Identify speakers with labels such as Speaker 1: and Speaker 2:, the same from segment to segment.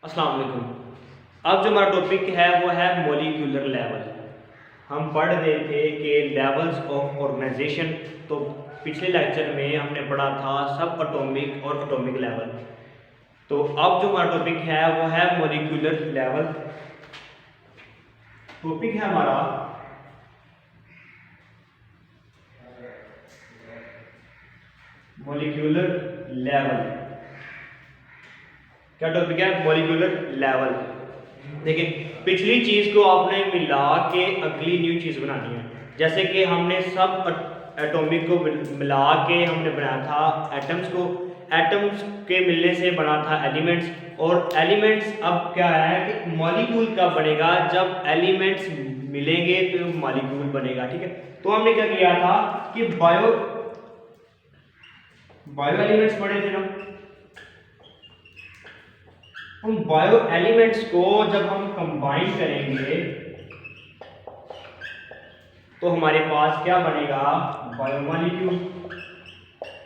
Speaker 1: अस्सलाम वालेकुम। अब जो हमारा टॉपिक है वो है मॉलिक्यूलर लेवल। हम पढ़ रहे थे कि लेवल्स ऑफ ऑर्गेनाइजेशन। तो पिछले लेक्चर में हमने पढ़ा था सब एटॉमिक और एटॉमिक लेवल। तो अब जो हमारा टॉपिक है वो है मॉलिक्यूलर लेवल। टॉपिक है हमारा मॉलिक्यूलर लेवल। क्या टॉपिक है? Molecular level. देखिए, पिछली चीज को आपने मिला के अगली न्यू चीज बनानी है। जैसे कि हमने सब एटॉमिक को मिला के हमने बनाया था एटम्स को। एटम्स के मिलने से बना था एलिमेंट्स। और एलिमेंट्स अब क्या है कि मॉलिक्यूल कब बनेगा? जब एलिमेंट्स मिलेंगे तो मॉलिक्यूल बनेगा। ठीक है, तो हमने क्या किया था कि बायो एलिमेंट्स पढ़े थे ना। उन बायो एलिमेंट्स को जब हम कंबाइन करेंगे तो हमारे पास क्या बनेगा? बायोमॉलिक्यूल।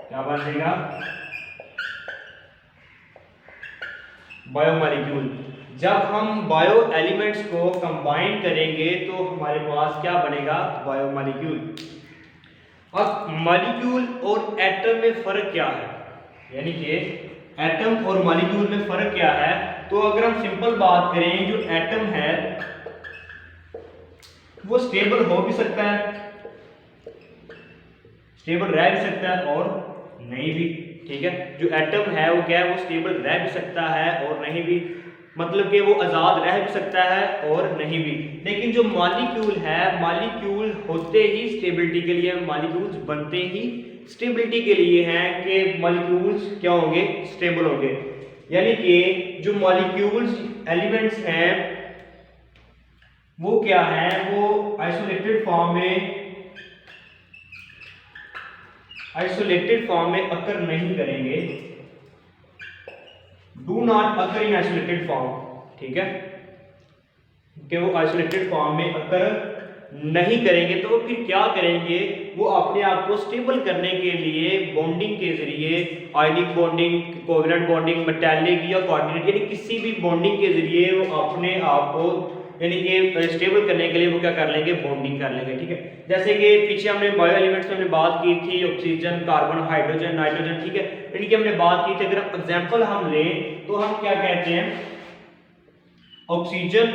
Speaker 1: क्या बनेगा? बायोमॉलिक्यूल। जब हम बायो एलिमेंट्स को कंबाइन करेंगे तो हमारे पास क्या बनेगा? बायोमॉलिक्यूल। अब मॉलिक्यूल और एटम में फर्क क्या है? यानी कि एटम और मॉलिक्यूल में फर्क क्या है? तो अगर हम सिंपल बात करें, जो एटम है वो स्टेबल हो भी सकता है, स्टेबल रह भी सकता है और नहीं भी। ठीक है, जो एटम है वो क्या है? वो स्टेबल रह भी सकता है और नहीं भी, मतलब कि वो आज़ाद रह भी सकता है और नहीं भी। लेकिन जो मॉलिक्यूल है, मॉलिक्यूल होते ही स्टेबिलिटी के लिए, मॉलिक्यूल्स बनते ही स्टेबिलिटी के लिए हैं कि मॉलिक्यूल्स क्या होंगे? स्टेबल होंगे। यानी कि जो मॉलिक्यूल्स एलिमेंट्स हैं वो क्या है? वो आइसोलेटेड फॉर्म में अकर नहीं करेंगे। Do not occur in isolated form. ठीक है, कि वो आइसोलेटेड फॉर्म में अकर नहीं करेंगे। तो वो फिर क्या करेंगे? वो अपने आप को स्टेबल करने के लिए बॉन्डिंग के जरिए, ionic bonding, covalent bonding, metallic या कोऑर्डिनेट, यानी किसी भी बॉन्डिंग के जरिए वो अपने आप को यानी कि स्टेबल करने के लिए वो क्या कर लेंगे? बॉन्डिंग कर लेंगे। ठीक है, जैसे कि पीछे हमने बायो एलिमेंट्स में हमने बात की थी, ऑक्सीजन, कार्बन, हाइड्रोजन, नाइट्रोजन। ठीक है, इनकी हमने बात की थी। अगर एग्जांपल हम लें तो हम क्या कहते हैं? ऑक्सीजन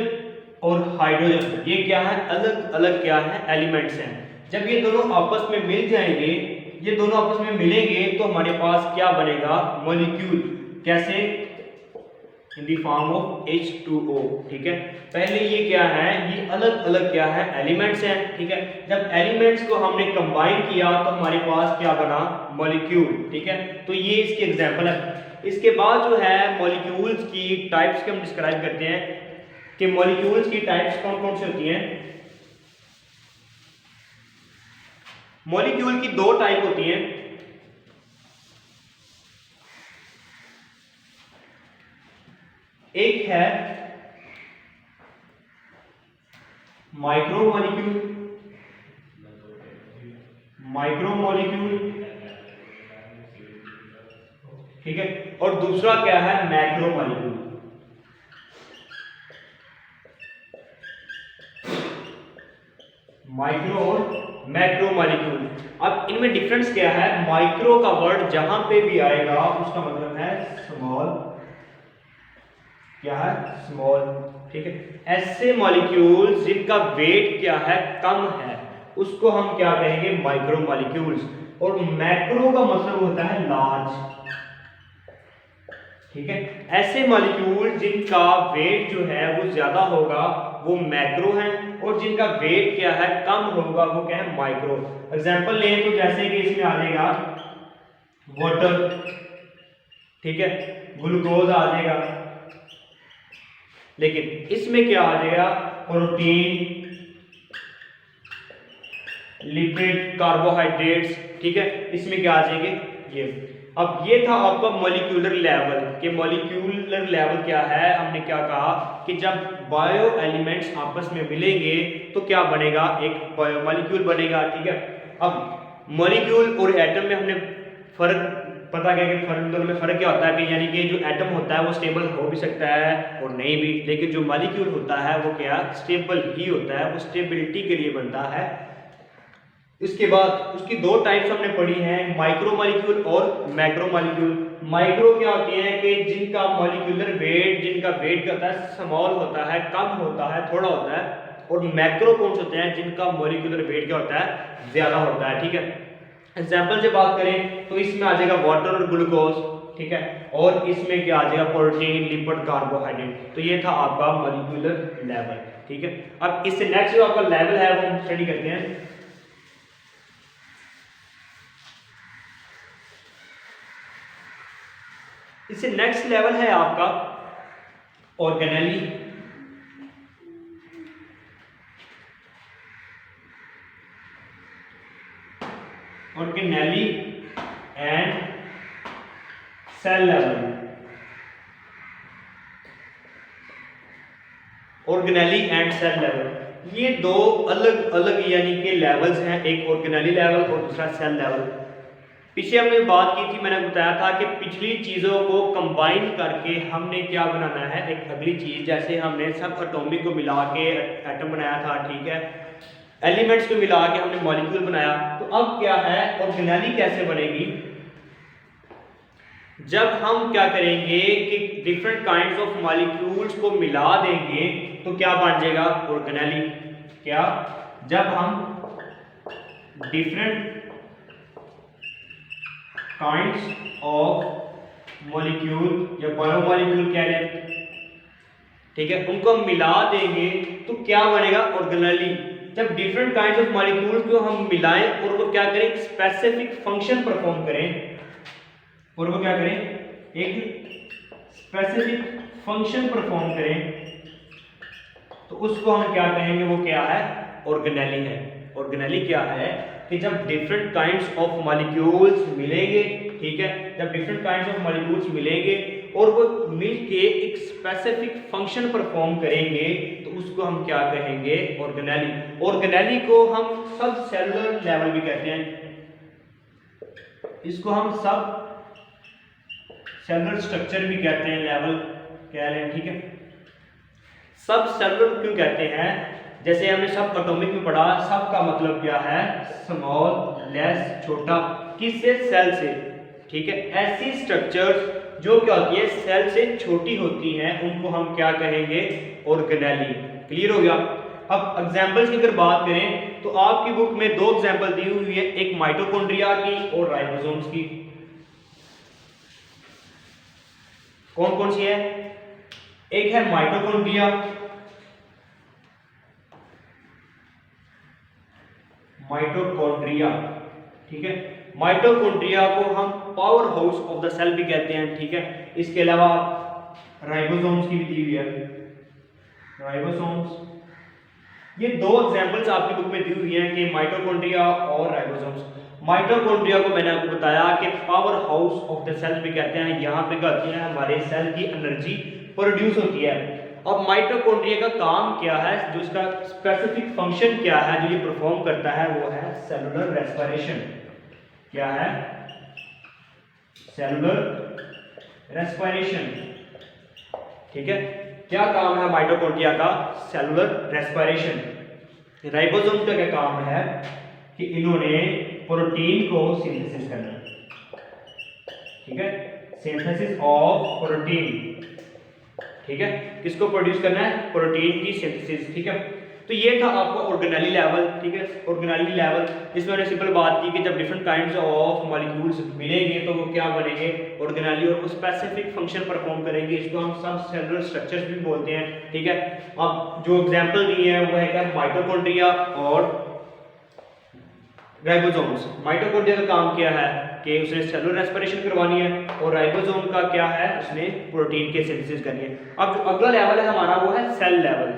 Speaker 1: और हाइड्रोजन, ये क्या है? अलग अलग क्या है? एलिमेंट्स हैं। जब ये दोनों आपस में मिल जाएंगे, ये दोनों आपस में मिलेंगे तो हमारे पास क्या बनेगा? मॉलिक्यूल। कैसे? In the form of H2O। ठीक है, पहले ये क्या है? ये अलग अलग क्या है? एलिमेंट्स हैं। ठीक है, जब एलिमेंट्स को हमने कंबाइन किया तो हमारे पास क्या बना? मॉलिक्यूल। ठीक है, तो ये इसकी एग्जांपल है। इसके बाद जो है मॉलिक्यूल्स की टाइप्स के हम डिस्क्राइब करते हैं कि मॉलिक्यूल्स की टाइप्स कौन कौन सी होती हैं। मॉलिक्यूल की दो टाइप होती हैं। एक है माइक्रोमॉलिक्यूल, ठीक है, और दूसरा क्या है? मैक्रोमॉलिक्यूल। माइक्रो और मैक्रोमॉलिक्यूल। अब इनमें डिफरेंस क्या है? माइक्रो का वर्ड जहां पे भी आएगा उसका मतलब है स्मॉल। क्या है? स्मॉल। ठीक है, ऐसे मॉलिक्यूल्स जिनका वेट क्या है? कम है, उसको हम क्या कहेंगे? Micro molecules. और मैक्रो का मतलब होता है लार्ज। ठीक है, ऐसे मॉलिक्यूल जिनका वेट जो है वो ज्यादा होगा वो मैक्रो है, और जिनका वेट क्या है? कम होगा वो क्या है? माइक्रो। एग्जांपल लें तो जैसे कि इसमें आ जाएगा वाटर, ठीक है, ग्लूकोज आ जाएगा। लेकिन इसमें क्या आ जाएगा? Protein, lipid, carbohydrates. ठीक है, इसमें क्या आ जाएंगे? ये। अब ये था आपका मॉलिक्यूलर लेवल। कि मॉलिक्यूलर लेवल क्या है? हमने क्या कहा कि जब बायो एलिमेंट्स आपस में मिलेंगे तो क्या बनेगा? एक बायो मॉलिक्यूल बनेगा। ठीक है, अब मॉलिक्यूल और एटम में हमने फर्क पता क्या कि फर्क दोनों में फ़र्क क्या होता है कि यानी कि जो एटम होता है वो स्टेबल हो भी सकता है और नहीं भी, लेकिन जो मॉलिक्यूल होता है वो क्या स्टेबल ही होता है, वो स्टेबिलिटी के लिए बनता है। इसके बाद उसकी दो टाइप्स हमने पढ़ी हैं, माइक्रो मॉलिक्यूल और मैक्रो मॉलिक्यूल। माइक्रो क्या होती हैं कि जिनका मॉलिक्यूलर वेट, जिनका वेट क्या होता है स्मॉल होता है, कम होता है, थोड़ा होता है। और मैक्रो कौन से होते हैं जिनका मॉलिक्यूलर वेट क्या होता है ज्यादा होता है। ठीक है, एग्जाम्पल से बात करें तो इसमें आ जाएगा वाटर और ग्लूकोज, ठीक है, और इसमें क्या आ जाएगा प्रोटीन, लिपिड, कार्बोहाइड्रेट। तो ये था आपका मॉलिक्यूलर लेवल। ठीक है, अब इससे नेक्स्ट जो आपका लेवल है वो हम स्टडी करते हैं। इससे नेक्स्ट लेवल है आपका organelle. Organelle and cell level. Organelle and cell level ये दो अलग अलग यानी कि लेवल्स हैं, एक ऑर्गेनेली लेवल और दूसरा सेल लेवल। पीछे हमने बात की थी, मैंने बताया था कि पिछली चीज़ों को कंबाइन करके हमने क्या बनाना है एक अगली चीज़। जैसे हमने सब एटॉमिक को मिला के एटम बनाया था, ठीक है, एलिमेंट्स को मिला के हमने मॉलिक्यूल बनाया। तो अब क्या है ऑर्गेनेली कैसे बनेगी, जब हम क्या करेंगे कि डिफरेंट काइंड्स ऑफ मॉलिक्यूल्स को मिला देंगे तो क्या बन जाएगा ऑर्गेनेली। क्या, जब हम डिफरेंट काइंड्स ऑफ मॉलिक्यूल या बायोमॉलिक्यूल कह लें, ठीक है, उनको हम मिला देंगे तो क्या बनेगा ऑर्गेनेली। जब डिफरेंट काइंड्स ऑफ मॉलिक्यूल को हम मिलाएं और वो क्या करें स्पेसिफिक फंक्शन परफॉर्म करें, और वो क्या करें एक स्पेसिफिक फंक्शन परफॉर्म करें, तो उसको हम क्या कहेंगे, वो क्या है ऑर्गेनेली है। ऑर्गेनेली क्या है कि जब डिफरेंट काइंड्स ऑफ मॉलिक्यूल्स मिलेंगे, ठीक है, जब डिफरेंट काइंड्स ऑफ मॉलिक्यूल्स मिलेंगे और वो मिलके एक स्पेसिफिक फंक्शन परफॉर्म करेंगे तो उसको हम क्या कहेंगे ऑर्गेनेली। ऑर्गेनेली को हम सब सेलुलर लेवल भी कहते हैं, इसको हम सब सेलुलर स्ट्रक्चर भी कहते हैं, लेवल कह रहे हैं, ठीक है। सब सेलुलर क्यों कहते हैं, जैसे हमने सब एटॉमिक में पढ़ा, सब का मतलब क्या है स्मॉल, लेस, छोटा, किससे सेल से, ठीक है। ऐसी स्ट्रक्चर्स जो क्या होती है सेल से छोटी होती हैं उनको हम क्या कहेंगे ऑर्गेनेली। क्लियर हो गया। अब एग्जांपल्स की अगर बात करें तो आपकी बुक में दो एग्जांपल दी हुई है, एक माइटोकॉन्ड्रिया की और राइबोसोम्स की। कौन कौन सी है, एक है माइटोकॉन्ड्रिया, माइटोकॉन्ड्रिया, ठीक है। माइटोकॉन्ड्रिया को हम powerhouse of the cell भी कहते हैं, ठीक है। इसके अलावा राइबोसोम्स की भी दी हुई है, राइबोसोम्स। ये दो एग्जांपल्स आपकी बुक में दी हुई हैं कि माइटोकॉन्ड्रिया और राइबोसोम्स। माइटोकॉन्ड्रिया को मैंने आपको बताया कि powerhouse of the cell भी कहते हैं, यहाँ पे क्या होती है हमारे सेल की एनर्जी प्रोड्यूस होती है। अब माइटोकॉन्ड्रिया का काम क्या है, जो इसका स्पेसिफिक फंक्शन क्या है जो ये परफॉर्म करता है, वो है सेलुलर रेस्पिरेशन। क्या है सेलुलर रेस्पिरेशन, ठीक है। क्या काम है माइटोकॉन्ड्रिया का, सेलुलर रेस्पिरेशन। राइबोसोम का क्या काम है कि इन्होंने प्रोटीन को सिंथेसिस करना, ठीक है, सिंथेसिस ऑफ प्रोटीन, ठीक है, किसको प्रोड्यूस करना है प्रोटीन की सिंथेसिस, ठीक है। तो ये था आपका ऑर्गेनेली लेवल, ठीक है। ऑर्गेनेली लेवल इसमें हमने सिंपल बात की कि जब डिफरेंट काइंड्स ऑफ मॉलिक्यूल्स मिलेंगे तो वो क्या बनेंगे ऑर्गेनेली, और वो स्पेसिफिक फंक्शन परफॉर्म करेंगे, इसको हम सब सेलुलर स्ट्रक्चर्स भी बोलते हैं, ठीक है। अब जो एग्जांपल दिए हैं वो है क्या माइटोकॉन्ड्रिया और राइबोसोम्स। माइटोकॉन्ड्रिया का काम क्या है कि उसने सेलुलर रेस्पिरेशन करवानी है, और राइबोसोम का क्या है उसने प्रोटीन के सिंथेसिस करनी है। अब जो अगला लेवल है हमारा वो है सेल लेवल।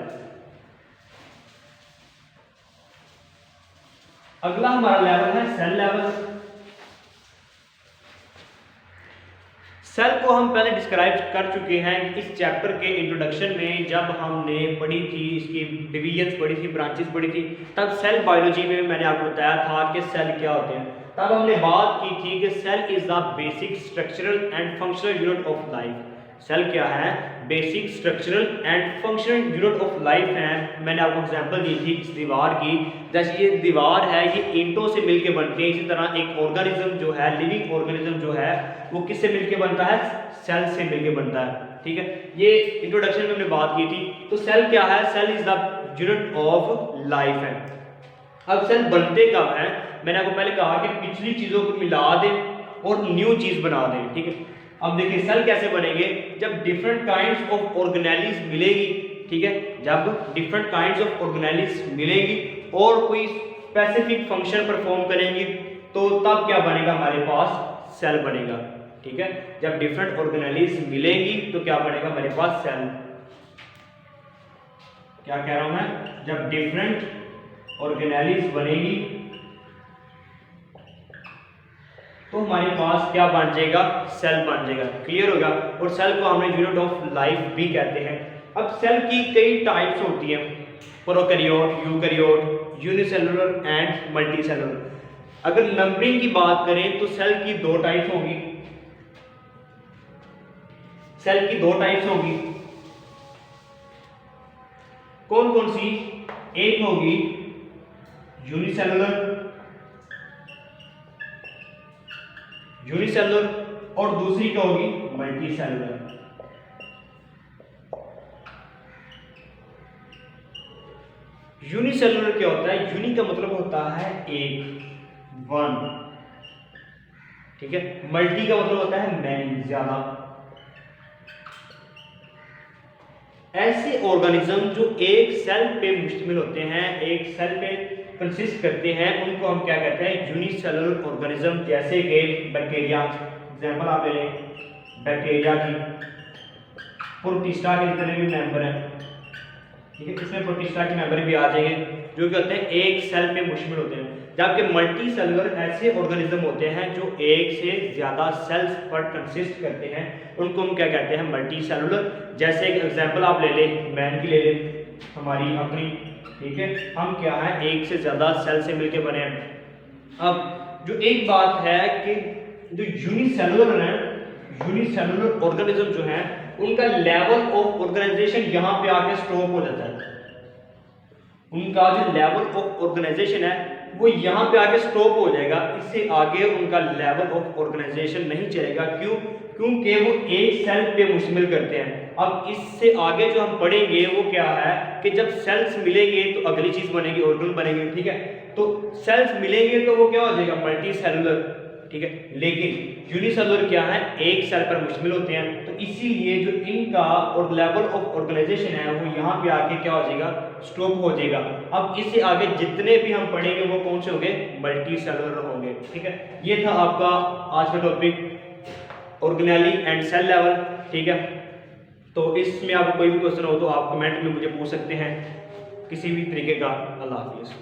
Speaker 1: अगला हमारा लेवल है सेल लेवल। सेल को हम पहले डिस्क्राइब कर चुके हैं इस चैप्टर के इंट्रोडक्शन में, जब हमने पढ़ी थी इसकी डिवीजन्स पढ़ी थी, ब्रांचेस पढ़ी थी, तब सेल बायोलॉजी में मैंने आपको बताया था कि सेल क्या होते हैं। तब हमने बात की थी कि cell is the basic structural and functional unit of life. Cell क्या है? Basic structural and functional unit of life है। मैंने आपको एग्जांपल दी थी इस दीवार की, जैसे ये दीवार है ये ईंटों से मिलके बनती है, इसी तरह एक ऑर्गेनिज्म जो है, लिविंग ऑर्गेनिज्म जो है वो किससे मिलके बनता है? सेल से मिलके बनता है। ठीक है, ये इंट्रोडक्शन में हमने बात की थी। तो सेल क्या है? Cell is the unit of life है। अब सेल बनते कब हैं? मैंने आपको पहले कहा कि पिछली चीजों को मिला दें और न्यू चीज बना दें। ठीक है, अब देखिए सेल कैसे बनेंगे? जब डिफरेंट काइंड्स ऑफ ऑर्गेनेलिज मिलेगी, ठीक है, जब डिफरेंट काइंड्स ऑफ ऑर्गेनेलिज मिलेगी और कोई स्पेसिफिक फंक्शन परफॉर्म करेंगी, तो तब क्या बनेगा? हमारे पास सेल बनेगा। ठीक है, जब डिफरेंट ऑर्गेनेलिज मिलेंगी तो क्या बनेगा हमारे पास? सेल। क्या कह रहा हूं मैं? जब डिफरेंट ऑर्गेनेलिज बनेगी तो हमारे पास क्या बन जाएगा? सेल बन जाएगा। क्लियर होगा? और सेल को हमने यूनिट ऑफ लाइफ भी कहते हैं। अब सेल की कई टाइप्स होती हैं, prokaryote, eukaryote, unicellular and multicellular. अगर नंबरिंग की बात करें तो सेल की दो टाइप्स होंगी। सेल की दो टाइप्स होंगी। कौन कौन सी? एक होगी यूनिसेलुलर और दूसरी क्या होगी? मल्टीसेलुलर। यूनिसेलुलर क्या होता है? यूनि का मतलब होता है एक, वन। ठीक है, मल्टी का मतलब होता है मैनी, ज्यादा। ऐसे ऑर्गेनिज्म जो एक सेल पे मुश्तमिल होते हैं, एक सेल पे कंसिस्ट करते हैं, उनको हम क्या कहते हैं? Unicellular organism. जैसे कि बैक्टीरिया, एग्जांपल आप ले लें बैक्टीरिया की, प्रोटिस्टा के जितने भी मेंबर हैं, ठीक है, इसमें प्रोटिस्टा के मेंबर भी आ जाएंगे जो कि होते हैं एक सेल पे मुश्तमिल होते हैं। जबकि मल्टी सेलुलर ऐसे ऑर्गेनिज्म होते हैं जो एक से ज्यादा सेल्स पर कंसिस्ट करते हैं, उनको हम क्या कहते हैं? Multi cellular. जैसे एक एग्जांपल आप ले लें, मैन की ले लें, हमारी अपनी, ठीक है, हम क्या है? एक से ज्यादा सेल से मिलकर बने हैं। अब जो एक बात है कि जो यूनिसेलुलर है, यूनिसेलुलर ऑर्गेनिज्म जो है, उनका लेवल ऑफ ऑर्गेनाइजेशन यहाँ पे आके स्टॉप हो जाता है। उनका जो लेवल ऑफ ऑर्गेनाइजेशन है वो यहाँ पे आके स्टॉप हो जाएगा। इससे आगे उनका लेवल ऑफ ऑर्गेनाइजेशन नहीं चलेगा। क्यों? क्योंकि वो एक सेल पे मुश्तमिल करते हैं। अब इससे आगे जो हम पढ़ेंगे वो क्या है कि जब सेल्स मिलेंगे तो अगली चीज बनेगी, ऑर्गन बनेंगे। ठीक है, तो सेल्स मिलेंगे तो वो क्या हो जाएगा? Multi cellular. ठीक है, लेकिन यूनिसेलुलर क्या है? एक सेल पर मुश्तमिल होते हैं। तो इसीलिए जो इनका और लेवल ऑफ ऑर्गेनाइजेशन है वो यहाँ पे आके क्या हो जाएगा? स्टॉप हो जाएगा। अब इससे आगे जितने भी हम पढ़ेंगे वो कौन से होंगे? मल्टी सेलुलर होंगे। ठीक है, ये था आपका आज का topic, organelle and cell level. ठीक है, तो इसमें आपको कोई भी क्वेश्चन हो तो आप कमेंट में मुझे पूछ सकते हैं किसी भी तरीके का। अल्लाह हाफिज़।